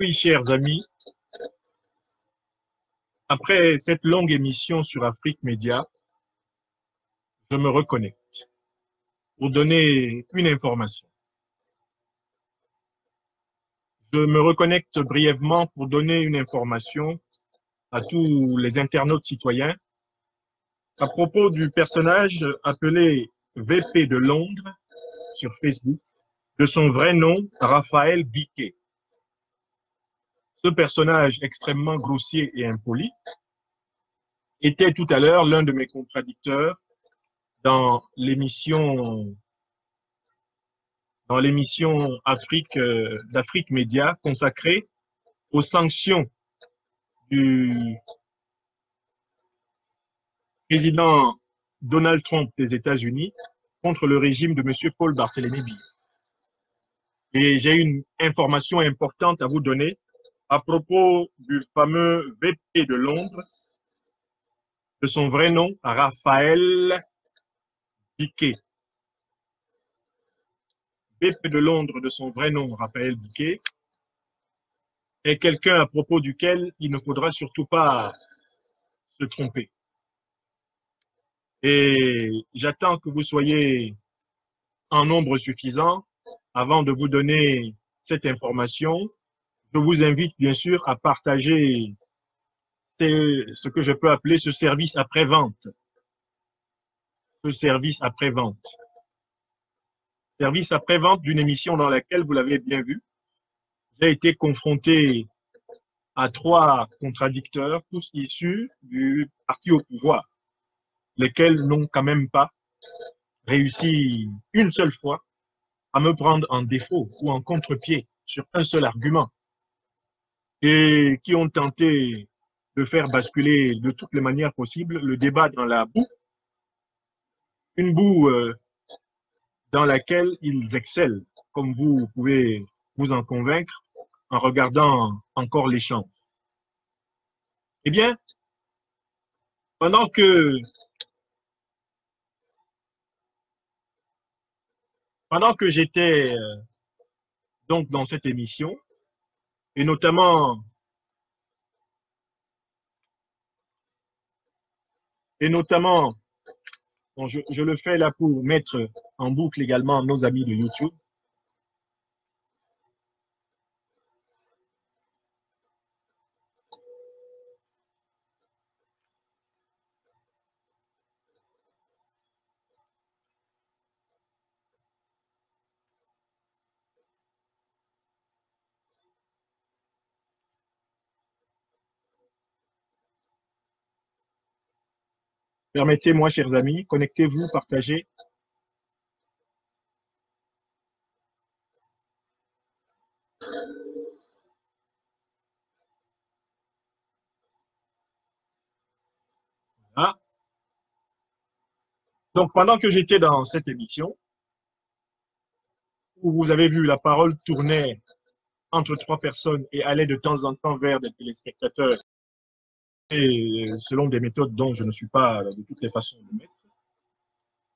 Oui, chers amis, après cette longue émission sur Afrique Média, je me reconnecte pour donner une information. Je me reconnecte brièvement pour donner une information à tous les internautes citoyens à propos du personnage appelé VP de Londres sur Facebook, de son vrai nom, Raphaël Biquet. Ce personnage extrêmement grossier et impoli était tout à l'heure l'un de mes contradicteurs dans l'émission Afrique, d'Afrique Média consacrée aux sanctions du président Donald Trump des États-Unis contre le régime de M. Paul Barthélémy Biya. Et j'ai une information importante à vous donner à propos du fameux VP de Londres, de son vrai nom, Raphaël Biquet. VP de Londres, de son vrai nom, Raphaël Biquet, est quelqu'un à propos duquel il ne faudra surtout pas se tromper. Et j'attends que vous soyez en nombre suffisant avant de vous donner cette information. Je vous invite bien sûr à partager ce que je peux appeler ce service après-vente. Ce service après-vente. Service après-vente d'une émission dans laquelle, vous l'avez bien vu, j'ai été confronté à 3 contradicteurs, tous issus du parti au pouvoir, lesquels n'ont quand même pas réussi une seule fois à me prendre en défaut ou en contre-pied sur un seul argument et qui ont tenté de faire basculer de toutes les manières possibles le débat dans la boue, une boue dans laquelle ils excellent, comme vous pouvez vous en convaincre en regardant encore l'échange. Eh bien, pendant que j'étais donc dans cette émission, et notamment bon, je le fais là pour mettre en boucle également nos amis de YouTube. Permettez-moi, chers amis, connectez-vous, partagez. Hein? Donc, pendant que j'étais dans cette émission, où vous avez vu la parole tourner entre 3 personnes et allait de temps en temps vers des téléspectateurs, et selon des méthodes dont je ne suis pas de toutes les façons de mettre.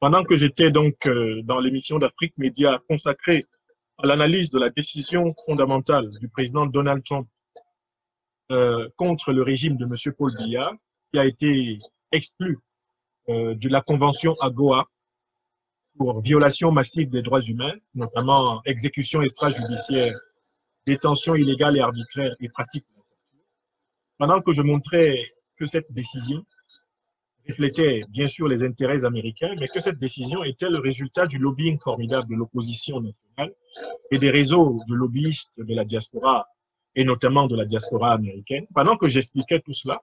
Pendant que j'étais donc dans l'émission d'Afrique Média consacrée à l'analyse de la décision fondamentale du président Donald Trump contre le régime de M. Paul Biya, qui a été exclu de la convention AGOA pour violation massive des droits humains, notamment exécution extrajudiciaire, détention illégale et arbitraire et pratique. Pendant que je montrais que cette décision reflétait bien sûr les intérêts américains, mais que cette décision était le résultat du lobbying formidable de l'opposition nationale et des réseaux de lobbyistes de la diaspora, et notamment de la diaspora américaine. Pendant que j'expliquais tout cela,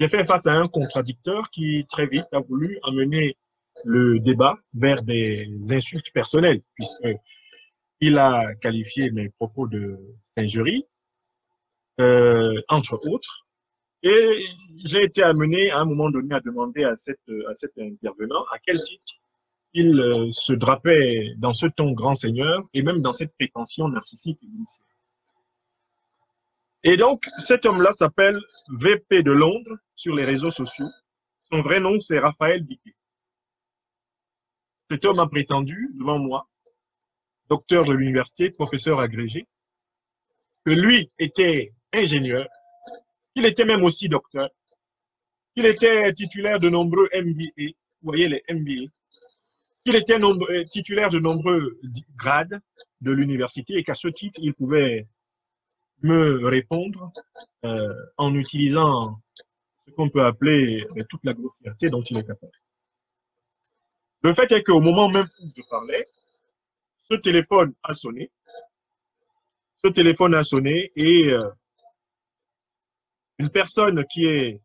j'ai fait face à un contradicteur qui très vite a voulu amener le débat vers des insultes personnelles, puisqu'il a qualifié mes propos de singerie, entre autres. Et j'ai été amené à un moment donné à demander à cet intervenant à quel titre il se drapait dans ce ton grand seigneur et même dans cette prétention narcissique. Et donc, cet homme-là s'appelle VP de Londres sur les réseaux sociaux. Son vrai nom, c'est Raphaël Biquet. Cet homme a prétendu devant moi, docteur de l'université, professeur agrégé, que lui était ingénieur, qu'il était même aussi docteur, qu'il était titulaire de nombreux MBA, vous voyez les MBA, qu'il était titulaire de nombreux grades de l'université et qu'à ce titre, il pouvait me répondre en utilisant ce qu'on peut appeler toute la grossièreté dont il est capable. Le fait est qu'au moment même où je parlais, ce téléphone a sonné. Ce téléphone a sonné et une personne qui est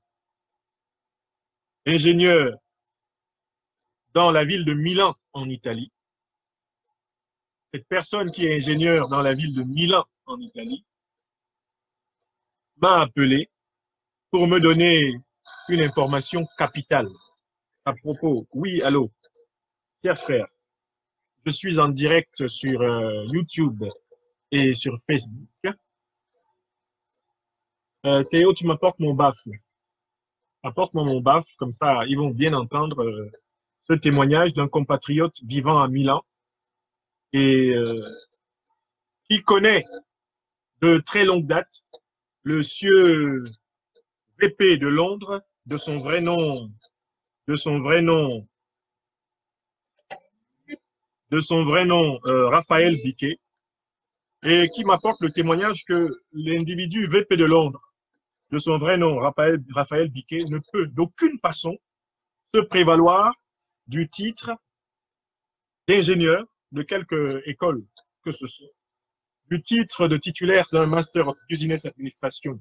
ingénieure dans la ville de Milan en Italie, cette personne qui est ingénieure dans la ville de Milan en Italie, m'a appelé pour me donner une information capitale à propos. Oui, allô, cher frère, je suis en direct sur YouTube et sur Facebook. Théo, tu m'apportes mon baffle. Apporte-moi mon baffle, comme ça, ils vont bien entendre ce témoignage d'un compatriote vivant à Milan et qui connaît de très longue date le sieur VP de Londres, de son vrai nom, Raphaël Biquet, et qui m'apporte le témoignage que l'individu VP de Londres, de son vrai nom, Raphaël Biquet, ne peut d'aucune façon se prévaloir du titre d'ingénieur de quelque école que ce soit, du titre de titulaire d'un Master of Business Administration,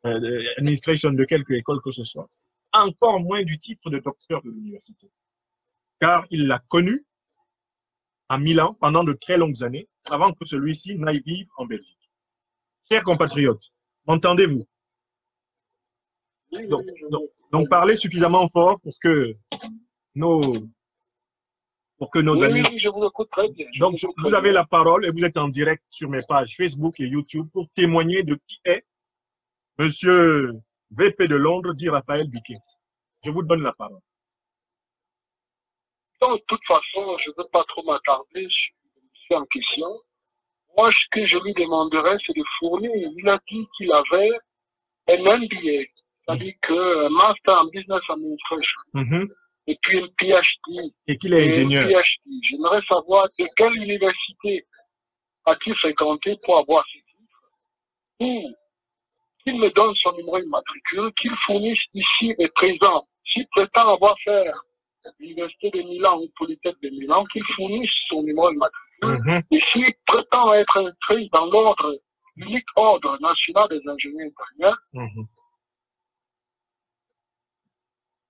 de quelque école que ce soit, encore moins du titre de docteur de l'université. Car il l'a connu à Milan pendant de très longues années, avant que celui-ci n'aille vivre en Belgique. Chers compatriotes, m'entendez-vous? Donc, parlez suffisamment fort pour que nos amis... Oui, je vous écoute très bien. Donc, vous avez la parole et vous êtes en direct sur mes pages Facebook et YouTube pour témoigner de qui est Monsieur VP de Londres, dit Raphaël Biquet. Je vous donne la parole. De toute façon, je ne veux pas trop m'attarder sur le monsieur en question. Moi, ce que je lui demanderais, c'est de fournir. Il a dit qu'il avait un MBA, c'est-à-dire un Master en Business Administration, et puis un PhD. Et qu'il est ingénieur. J'aimerais savoir de quelle université a-t-il fréquenté pour avoir ce titre, ou qu'il me donne son numéro de matricule, qu'il fournisse ici et présent. S'il prétend avoir fait l'Université de Milan ou Polytechnique de Milan, qu'il fournisse son numéro de matricule. Et s'il prétend être inscrit dans l'ordre, l'unique ordre national des ingénieurs italiens.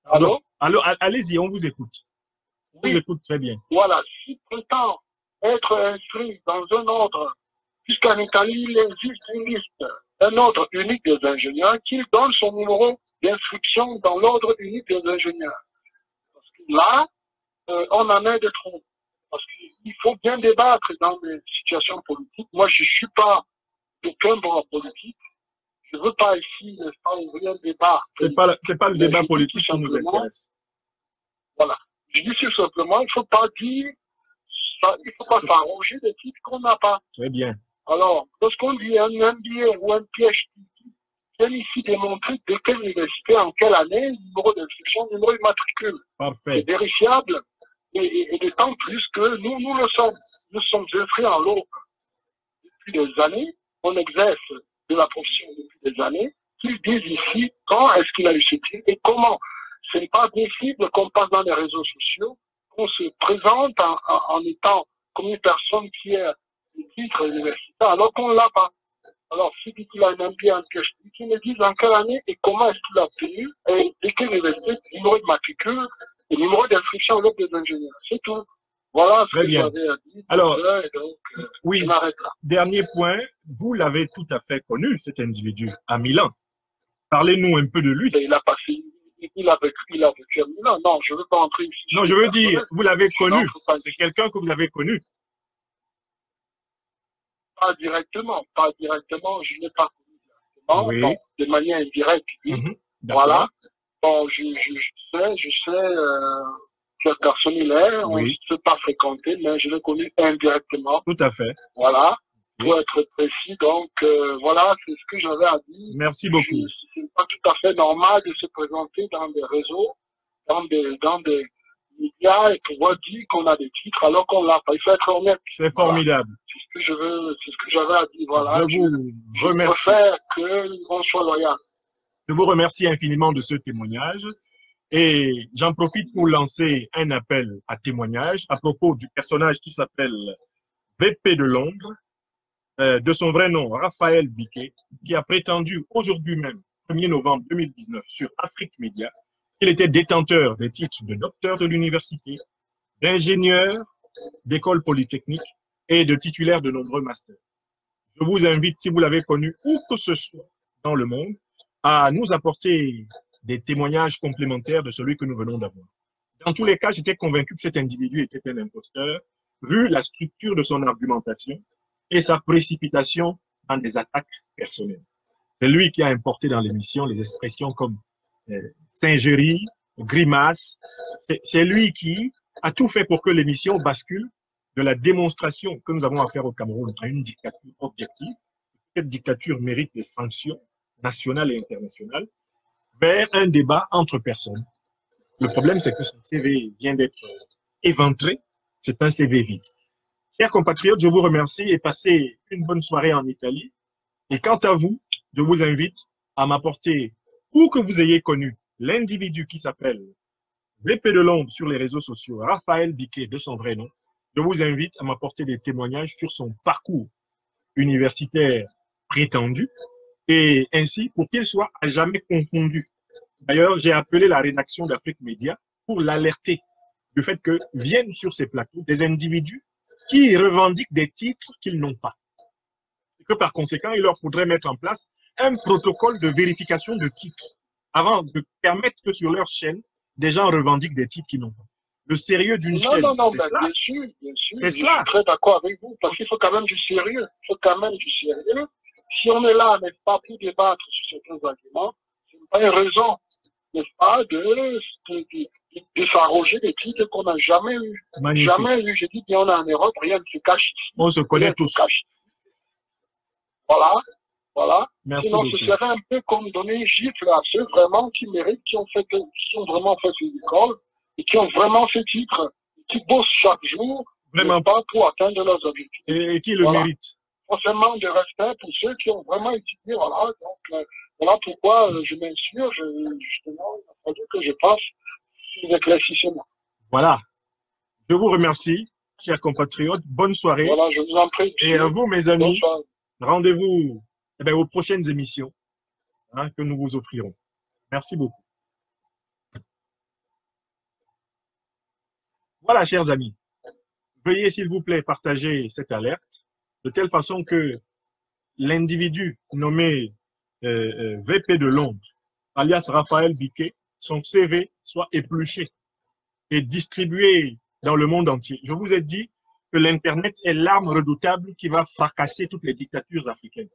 Allô? Allez-y, on vous écoute. On vous écoute très bien. Voilà, s'il prétend être inscrit dans un ordre, puisqu'en Italie, il existe une liste, un ordre unique des ingénieurs, qu'il donne son numéro d'inscription dans l'ordre unique des ingénieurs. Parce que là, on en est de trop. Parce qu'il faut bien débattre dans des situations politiques. Moi, je ne suis pas aucun bord politique. Je ne veux pas ici ouvrir un débat. Ce n'est pas le débat politique qui nous intéresse. Voilà. Je dis tout simplement, il ne faut pas dire, il ne faut pas s'arroger des titres qu'on n'a pas. Très bien. Alors, lorsqu'on dit un MBA ou un PhD, viens ici démontrer de quelle université, en quelle année, numéro d'inscription, numéro de matricule. Parfait. C'est vérifiable. Et d'autant plus que nous le sommes. Nous sommes inscrits en l'eau depuis des années. On exerce de la profession depuis des années. Qu'ils disent ici quand est-ce qu'il a eu ce titre et comment. Ce n'est pas possible qu'on passe dans les réseaux sociaux, qu'on se présente en étant comme une personne qui a un titre universitaire alors qu'on ne l'a pas. Alors, s'il dit qu'il a un MBA en PhD, qu'il me dise en quelle année et comment est-ce qu'il a obtenu et quelle université, numéro de matricule et numéro d'inscription au l'ordre des ingénieurs. C'est tout. Voilà ce que j'avais à dire. Alors, donc, oui, je m'arrête là. Dernier point, vous l'avez tout à fait connu, cet individu, à Milan. Parlez-nous un peu de lui. Il a passé, il a vécu à Milan. Non, je ne veux pas entrer ici. Non, je veux dire, vous l'avez connu. C'est quelqu'un que vous avez connu. Pas directement, je n'ai pas connu directement. Oui. Donc, de manière indirecte, oui. Voilà. Bon, je sais quelle personne il est, on ne s'est pas fréquenté, mais je l'ai connu indirectement. Tout à fait. Voilà. pour être précis. Donc, voilà, c'est ce que j'avais à dire. Merci beaucoup. Ce n'est pas tout à fait normal de se présenter dans des réseaux, dans des médias et pouvoir dire qu'on a des titres alors qu'on l'a pas. Il faut être honnête. C'est formidable. Voilà. C'est ce que je veux, c'est ce que j'avais à dire. Voilà. Je vous remercie. Je préfère qu'on soit loyal. Je vous remercie infiniment de ce témoignage. Et j'en profite pour lancer un appel à témoignage à propos du personnage qui s'appelle VP de Londres, de son vrai nom, Raphaël Biquet, qui a prétendu aujourd'hui même, 1er novembre 2019, sur Afrique Média, qu'il était détenteur des titres de docteur de l'université, d'ingénieur d'école polytechnique et de titulaire de nombreux masters. Je vous invite, si vous l'avez connu où que ce soit dans le monde, à nous apporter des témoignages complémentaires de celui que nous venons d'avoir. Dans tous les cas, j'étais convaincu que cet individu était un imposteur, vu la structure de son argumentation et sa précipitation dans des attaques personnelles. C'est lui qui a importé dans l'émission les expressions comme singerie, grimace. C'est lui qui a tout fait pour que l'émission bascule de la démonstration que nous avons à faire au Cameroun à une dictature objective. Cette dictature mérite des sanctions nationales et internationales vers un débat entre personnes. Le problème, c'est que son CV vient d'être éventré. C'est un CV vide. Chers compatriotes, je vous remercie et passez une bonne soirée en Italie. Et quant à vous, je vous invite à m'apporter, où que vous ayez connu l'individu qui s'appelle VP de Londres sur les réseaux sociaux, Raphaël Biquet de son vrai nom, je vous invite à m'apporter des témoignages sur son parcours universitaire prétendu et ainsi pour qu'il soit à jamais confondu. D'ailleurs, j'ai appelé la rédaction d'Afrique Média pour l'alerter du fait que viennent sur ces plateaux des individus qui revendiquent des titres qu'ils n'ont pas. Et que par conséquent, il leur faudrait mettre en place un protocole de vérification de titres avant de permettre que sur leur chaîne, des gens revendiquent des titres qu'ils n'ont pas. Le sérieux d'une chaîne, c'est cela. Bien sûr, c'est je suis très d'accord avec vous, parce qu'il faut quand même du sérieux. Il faut quand même du sérieux. Si on est là, n'est-ce pas, pour débattre sur certains arguments, ce n'est pas une raison, n'est-ce pas, de s'arroger des titres qu'on n'a jamais eu. Magnifique. Jamais eu. Je dis bien, on est en Europe, rien ne se cache ici. On se connaît tous. Voilà. Voilà. Merci sinon, beaucoup. ce serait un peu comme donner une gifle à ceux vraiment qui méritent, qui ont vraiment fait ces écoles et qui ont vraiment ces titres, qui bossent chaque jour, vraiment pas pour atteindre leurs objectifs. Et qui le méritent. Forcément de respect pour ceux qui ont vraiment étudié. Voilà. Donc, voilà pourquoi je m'insurge, justement, il a fallu que je passe ces éclaircissements. Voilà. Je vous remercie, chers compatriotes. Bonne soirée. Voilà, je vous en prie. Et à vous, mes amis, rendez-vous aux prochaines émissions que nous vous offrirons. Merci beaucoup. Voilà, chers amis. Veuillez, s'il vous plaît, partager cette alerte de telle façon que l'individu nommé VP de Londres, alias Raphaël Biquet, son CV soit épluché et distribué dans le monde entier. Je vous ai dit que l'Internet est l'arme redoutable qui va fracasser toutes les dictatures africaines.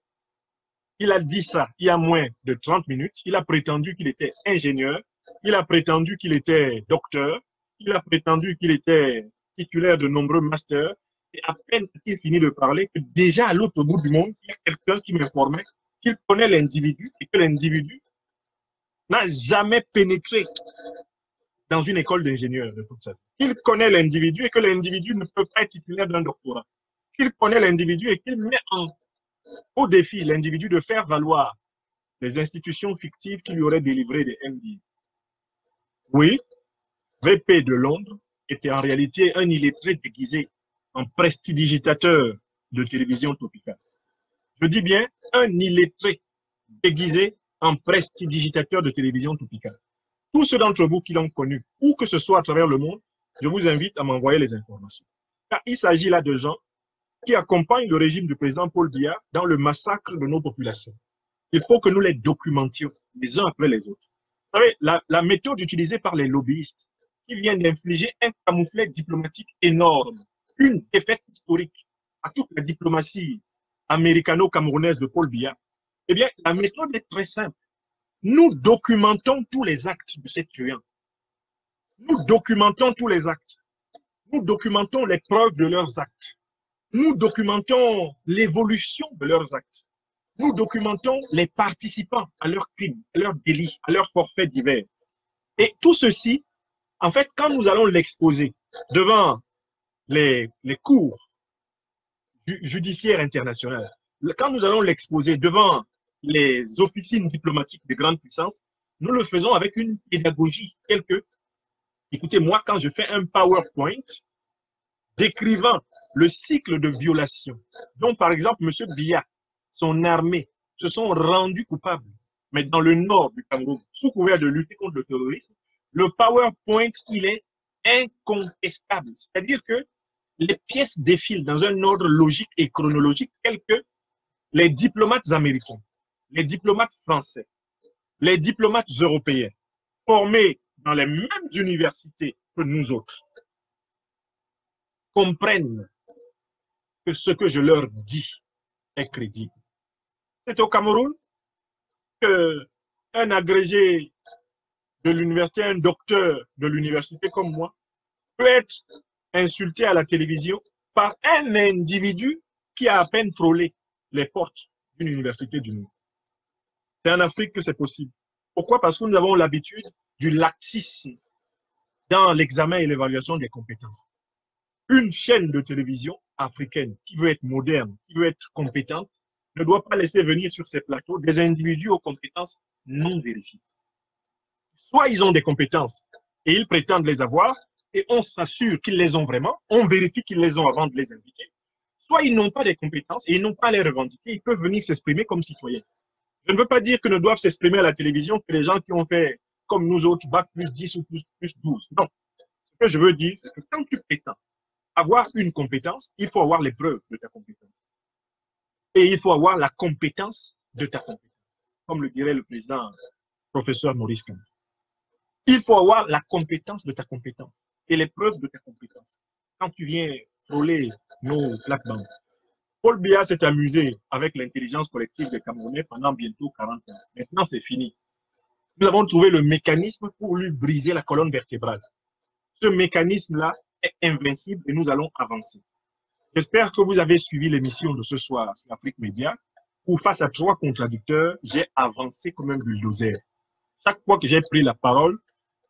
Il a dit ça il y a moins de 30 minutes. Il a prétendu qu'il était ingénieur. Il a prétendu qu'il était docteur. Il a prétendu qu'il était titulaire de nombreux masters. Et à peine a-t-il fini de parler que déjà à l'autre bout du monde, il y a quelqu'un qui m'informait qu'il connaît l'individu et que l'individu n'a jamais pénétré dans une école d'ingénieur de toute sa vie. Il connaît l'individu et que l'individu ne peut pas être titulaire d'un doctorat. Il connaît l'individu et qu'il met au défi l'individu de faire valoir les institutions fictives qui lui auraient délivré des MBA. Oui, VP de Londres était en réalité un illettré déguisé en prestidigitateur de télévision tropicale. Je dis bien un illettré déguisé en prestidigitateur de télévision tropicale. Tous ceux d'entre vous qui l'ont connu, où que ce soit à travers le monde, je vous invite à m'envoyer les informations. Car il s'agit là de gens qui accompagnent le régime du président Paul Biya dans le massacre de nos populations. Il faut que nous les documentions les uns après les autres. Vous savez, la méthode utilisée par les lobbyistes qui viennent d'infliger un camouflet diplomatique énorme, une défaite historique à toute la diplomatie américano-camerounaise de Paul Biya, eh bien, la méthode est très simple. Nous documentons tous les actes de ces truands. Nous documentons tous les actes. Nous documentons les preuves de leurs actes. Nous documentons l'évolution de leurs actes. Nous documentons les participants à leurs crimes, à leurs délits, à leurs forfaits divers. Et tout ceci, en fait, quand nous allons l'exposer devant les cours judiciaires internationales, quand nous allons l'exposer devant les officines diplomatiques de grandes puissances, nous le faisons avec une pédagogie telle que, écoutez, moi, quand je fais un PowerPoint décrivant le cycle de violation dont, par exemple, M. Biya, son armée, se sont rendus coupables, mais dans le nord du Cameroun, sous couvert de lutter contre le terrorisme, le PowerPoint, il est incontestable. C'est-à-dire que les pièces défilent dans un ordre logique et chronologique tel que les diplomates américains, les diplomates français, les diplomates européens, formés dans les mêmes universités que nous autres, comprennent que ce que je leur dis est crédible. C'est au Cameroun qu'un agrégé de l'université, un docteur de l'université comme moi, peut être insulté à la télévision par un individu qui a à peine frôlé les portes d'une université du monde. C'est en Afrique que c'est possible. Pourquoi? Parce que nous avons l'habitude du laxisme dans l'examen et l'évaluation des compétences. Une chaîne de télévision africaine qui veut être moderne, qui veut être compétente, ne doit pas laisser venir sur ses plateaux des individus aux compétences non vérifiées. Soit ils ont des compétences et ils prétendent les avoir, et on s'assure qu'ils les ont vraiment, on vérifie qu'ils les ont avant de les inviter. Soit ils n'ont pas des compétences et ils n'ont pas à les revendiquer, ils peuvent venir s'exprimer comme citoyens. Je ne veux pas dire que ne doivent s'exprimer à la télévision que les gens qui ont fait comme nous autres, bac plus 10 ou plus 12. Non. Ce que je veux dire, c'est que quand tu prétends avoir une compétence, il faut avoir les preuves de ta compétence. Et il faut avoir la compétence de ta compétence. Comme le dirait le président, professeur Maurice Kamto. Il faut avoir la compétence de ta compétence et les preuves de ta compétence. Quand tu viens frôler nos plates-bandes, Paul Biya s'est amusé avec l'intelligence collective des Camerounais pendant bientôt 40 ans. Maintenant, c'est fini. Nous avons trouvé le mécanisme pour lui briser la colonne vertébrale. Ce mécanisme-là est invincible et nous allons avancer. J'espère que vous avez suivi l'émission de ce soir sur Afrique Média, où face à 3 contradicteurs, j'ai avancé comme un bulldozer. Chaque fois que j'ai pris la parole,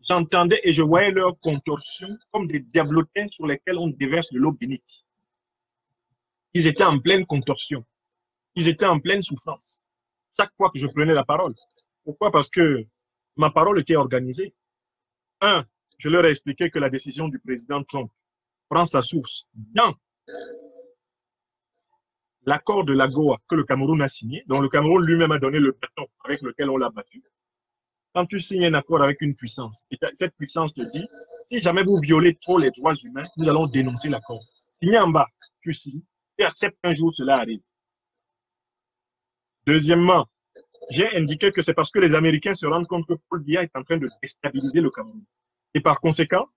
j'entendais et je voyais leurs contorsions comme des diablotins sur lesquels on déverse de l'eau bénite. Ils étaient en pleine contorsion. Ils étaient en pleine souffrance. Chaque fois que je prenais la parole. Pourquoi? Parce que ma parole était organisée. Un, je leur ai expliqué que la décision du président Trump prend sa source dans l'accord de l'AGOA que le Cameroun a signé, dont le Cameroun lui-même a donné le bâton avec lequel on l'a battu. Quand tu signes un accord avec une puissance, et cette puissance te dit, si jamais vous violez trop les droits humains, nous allons dénoncer l'accord. Signé en bas, tu signes, et acceptes qu'un jour cela arrive. Deuxièmement, j'ai indiqué que c'est parce que les Américains se rendent compte que Paul Biya est en train de déstabiliser le Cameroun. Et par conséquent,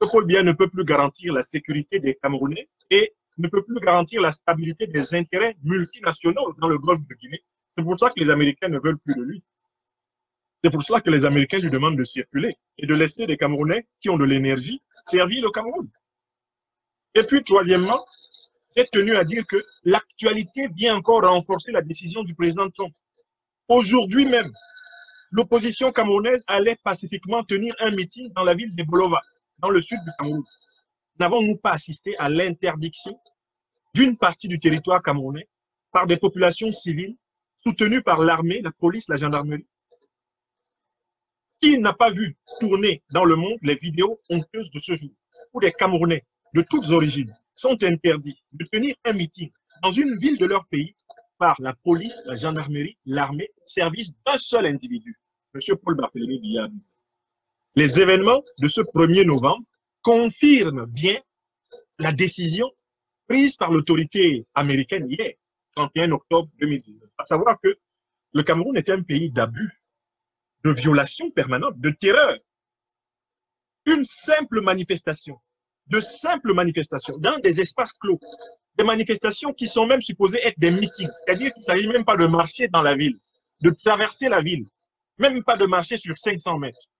que Paul Biya ne peut plus garantir la sécurité des Camerounais et ne peut plus garantir la stabilité des intérêts multinationaux dans le golfe de Guinée. C'est pour ça que les Américains ne veulent plus de lui. C'est pour cela que les Américains lui demandent de circuler et de laisser les Camerounais qui ont de l'énergie servir le Cameroun. Et puis, troisièmement, j'ai tenu à dire que l'actualité vient encore renforcer la décision du président Trump. Aujourd'hui même, l'opposition camerounaise allait pacifiquement tenir un meeting dans la ville de Bolova, dans le sud du Cameroun. N'avons-nous pas assisté à l'interdiction d'une partie du territoire camerounais par des populations civiles soutenues par l'armée, la police, la gendarmerie? Qui n'a pas vu tourner dans le monde les vidéos honteuses de ce jour où des Camerounais de toutes origines sont interdits de tenir un meeting dans une ville de leur pays par la police, la gendarmerie, l'armée, au service d'un seul individu, M. Paul Barthélémy Biya. Les événements de ce 1er novembre confirment bien la décision prise par l'autorité américaine hier, 31 octobre 2019, à savoir que le Cameroun est un pays d'abus, de violation permanente, de terreur. Une simple manifestation, de simples manifestations dans des espaces clos, des manifestations qui sont même supposées être des meetings, c'est-à-dire qu'il ne s'agit même pas de marcher dans la ville, de traverser la ville, même pas de marcher sur 500 mètres,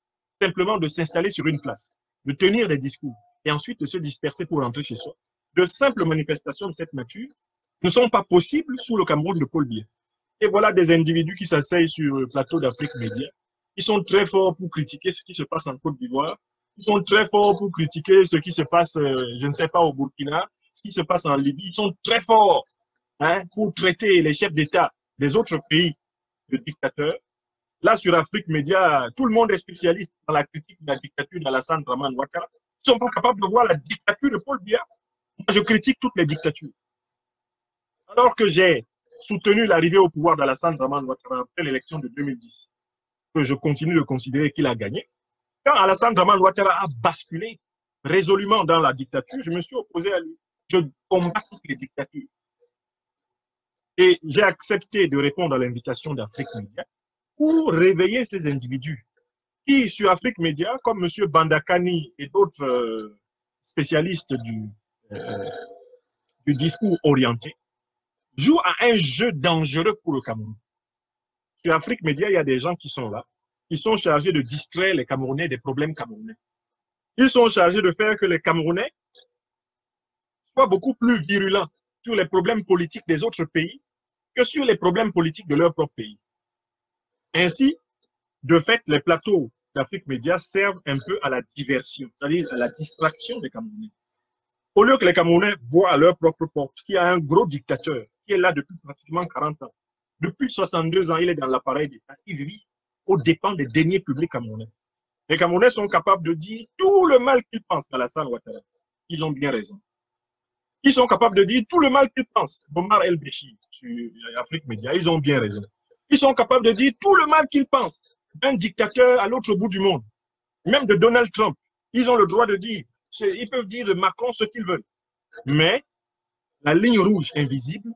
simplement de s'installer sur une place, de tenir des discours et ensuite de se disperser pour rentrer chez soi. de simples manifestations de cette nature ne sont pas possibles sous le Cameroun de Paul Biya. Et voilà des individus qui s'asseyent sur le plateau d'Afrique Média. Ils sont très forts pour critiquer ce qui se passe en Côte d'Ivoire. Ils sont très forts pour critiquer ce qui se passe, je ne sais pas, au Burkina, ce qui se passe en Libye. Ils sont très forts pour traiter les chefs d'État des autres pays de dictateurs. Là, sur Afrique Média, tout le monde est spécialiste dans la critique de la dictature d'Alassane Dramane Ouattara. Ils ne sont pas capables de voir la dictature de Paul Biya. Moi, je critique toutes les dictatures. Alors que j'ai soutenu l'arrivée au pouvoir d'Alassane Dramane Ouattara après l'élection de 2010, que je continue de considérer qu'il a gagné, quand Alassane Dramane Ouattara a basculé résolument dans la dictature, je me suis opposé à lui. Je combats toutes les dictatures. Et j'ai accepté de répondre à l'invitation d'Afrique Média pour réveiller ces individus qui, sur Afrique Média, comme M. Bandakani et d'autres spécialistes du discours orienté, jouent à un jeu dangereux pour le Cameroun. Sur Afrique Média, il y a des gens qui sont là, qui sont chargés de distraire les Camerounais des problèmes camerounais. Ils sont chargés de faire que les Camerounais soient beaucoup plus virulents sur les problèmes politiques des autres pays que sur les problèmes politiques de leur propre pays. Ainsi, de fait, les plateaux d'Afrique Média servent un peu à la diversion, c'est-à-dire à la distraction des Camerounais. Au lieu que les Camerounais voient à leur propre porte qu'il y a un gros dictateur qui est là depuis pratiquement 40 ans. Depuis 62 ans, il est dans l'appareil d'État. Il vit aux dépens des deniers publics camerounais. Les Camerounais sont capables de dire tout le mal qu'ils pensent d'Alassane Ouattara. Ils ont bien raison. Ils sont capables de dire tout le mal qu'ils pensent d'Omar El-Béchir sur Afrique Média. Ils ont bien raison. Ils sont capables de dire tout le mal qu'ils pensent d'un dictateur à l'autre bout du monde, même de Donald Trump. Ils ont le droit de dire, ils peuvent dire de Macron ce qu'ils veulent. Mais la ligne rouge invisible,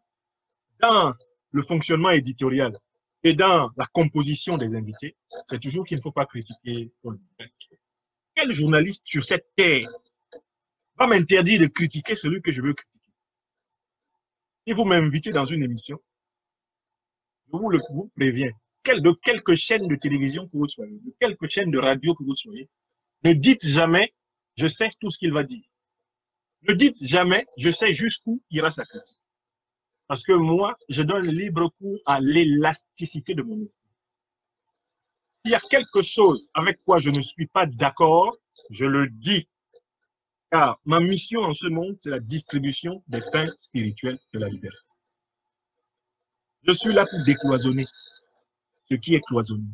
dans le fonctionnement éditorial et dans la composition des invités, c'est toujours qu'il ne faut pas critiquer Paul Biya. Quel journaliste sur cette terre va m'interdire de critiquer celui que je veux critiquer? Si vous m'invitez dans une émission, je vous préviens, de quelque chaîne de télévision que vous soyez, de quelque chaîne de radio que vous soyez, ne dites jamais « je sais tout ce qu'il va dire ». Ne dites jamais « je sais jusqu'où ira sa critique ». Parce que moi, je donne libre cours à l'élasticité de mon esprit. S'il y a quelque chose avec quoi je ne suis pas d'accord, je le dis. Car ma mission en ce monde, c'est la distribution des pains spirituels de la liberté. Je suis là pour décloisonner ce qui est cloisonné,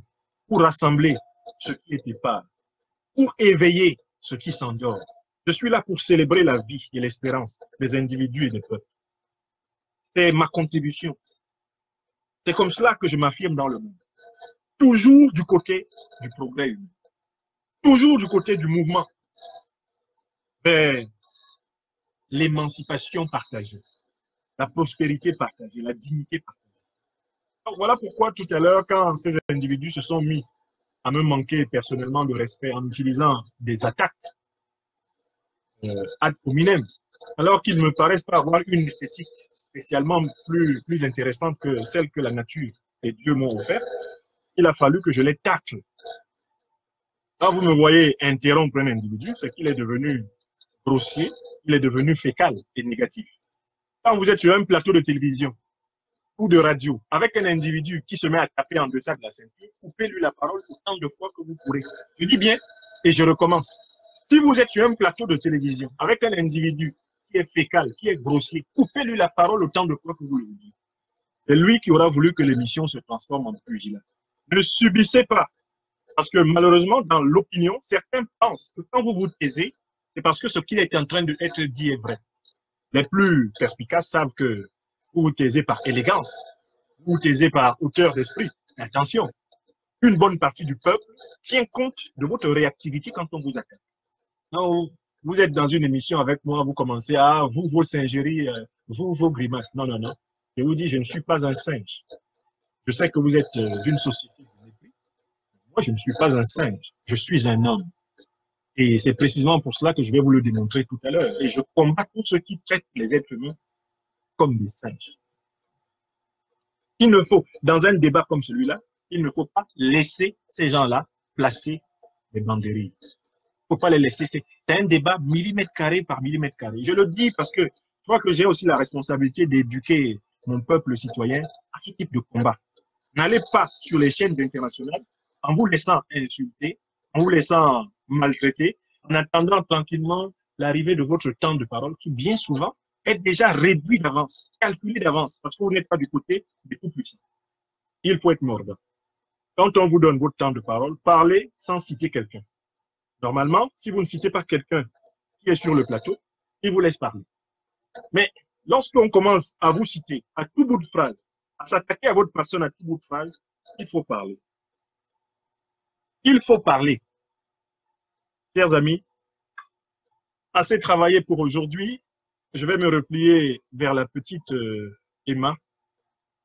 pour rassembler ce qui est épars, pour éveiller ce qui s'endort. Je suis là pour célébrer la vie et l'espérance des individus et des peuples. C'est ma contribution. C'est comme cela que je m'affirme dans le monde. Toujours du côté du progrès humain. Toujours du côté du mouvement vers l'émancipation partagée, la prospérité partagée, la dignité partagée. Donc voilà pourquoi tout à l'heure, quand ces individus se sont mis à me manquer personnellement de respect en utilisant des attaques ad hominem, alors qu'ils ne me paraissent pas avoir une esthétique spécialement plus intéressante que celle que la nature et Dieu m'ont offerte, il a fallu que je les tacle. Quand vous me voyez interrompre un individu, c'est qu'il est devenu grossier, il est devenu fécal et négatif. Quand vous êtes sur un plateau de télévision ou de radio avec un individu qui se met à taper en deçà de la ceinture, coupez-lui la parole autant de fois que vous pourrez. Je dis bien et je recommence. Si vous êtes sur un plateau de télévision avec un individu qui est fécal, qui est grossier, coupez-lui la parole autant de fois que vous le dites. C'est lui qui aura voulu que l'émission se transforme en pugilat. Ne subissez pas. Parce que malheureusement, dans l'opinion, certains pensent que quand vous vous taisez, c'est parce que ce qui est en train d'être dit est vrai. Les plus perspicaces savent que vous vous taisez par élégance, vous vous taisez par hauteur d'esprit. Attention, une bonne partie du peuple tient compte de votre réactivité quand on vous attaque. Non, vous êtes dans une émission avec moi, vous commencez à vous, vos singeries, vous, vos grimaces. Non, non, non. Je vous dis, je ne suis pas un singe. Je sais que vous êtes d'une société de mépris. Moi, je ne suis pas un singe. Je suis un homme. Et c'est précisément pour cela que je vais vous le démontrer tout à l'heure. Et je combats tous ceux qui traitent les êtres humains comme des singes. Il ne faut, dans un débat comme celui-là, il ne faut pas laisser ces gens-là placer des banderilles. faut pas les laisser. C'est un débat millimètre carré par millimètre carré. Je le dis parce que je crois que j'ai aussi la responsabilité d'éduquer mon peuple citoyen à ce type de combat. N'allez pas sur les chaînes internationales en vous laissant insulter, en vous laissant maltraiter, en attendant tranquillement l'arrivée de votre temps de parole qui, bien souvent, est déjà réduit d'avance, calculé d'avance, parce que vous n'êtes pas du côté des tout puissants. Il faut être mordant. Quand on vous donne votre temps de parole, parlez sans citer quelqu'un. Normalement, si vous ne citez pas quelqu'un qui est sur le plateau, il vous laisse parler. Mais lorsqu'on commence à vous citer à tout bout de phrase, à s'attaquer à votre personne à tout bout de phrase, il faut parler. Il faut parler. Chers amis, assez travaillé pour aujourd'hui. Je vais me replier vers la petite Emma.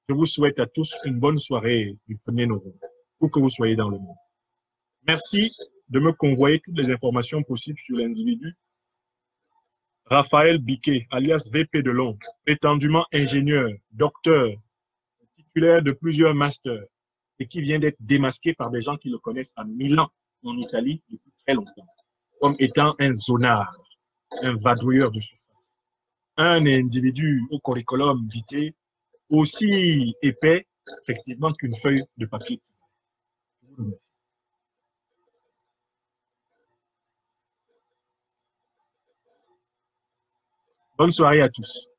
Je vous souhaite à tous une bonne soirée du 1er novembre, où que vous soyez dans le monde. Merci de me convoyer toutes les informations possibles sur l'individu Raphaël Biquet, alias VP de Londres, prétendument ingénieur, docteur, titulaire de plusieurs masters et qui vient d'être démasqué par des gens qui le connaissent à Milan, en Italie, depuis très longtemps, comme étant un zonard, un vadrouilleur de surface. Un individu au curriculum vitae aussi épais, effectivement, qu'une feuille de papier. Je vous remercie. Bonne soirée à tous.